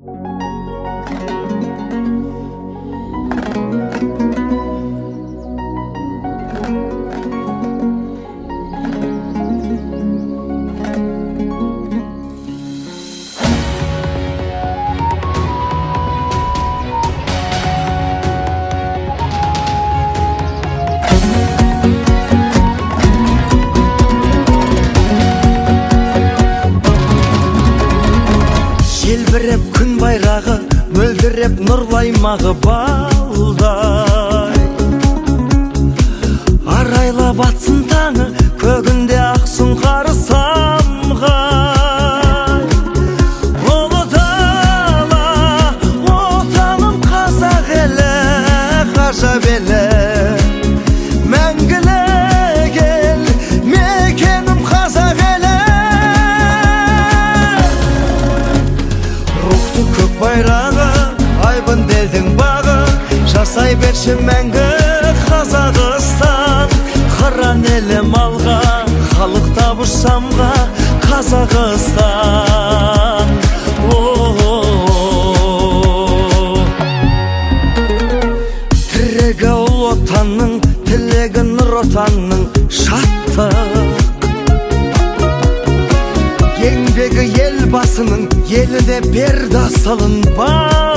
Желбіреп күн байрағы, мөлдіреп нұрлаймағы балдай. Арайлап атсын таңы, көгінде ақсын қары самғай. Ұлы дала, отаным қазақ елі, ғажап елі. Мәңгілік ел, мекенім қазақ елі. Рухты көк байрағы, айбын белдің бағы, жасай берші мәңгі Қазақстан. Қыран елім алға, халық табыш самға, Қазақстан. Тірегі ұл отанның, тілегі нұр отанның, шаттық. Еңбегі ел басының, еліне берді асылын бар.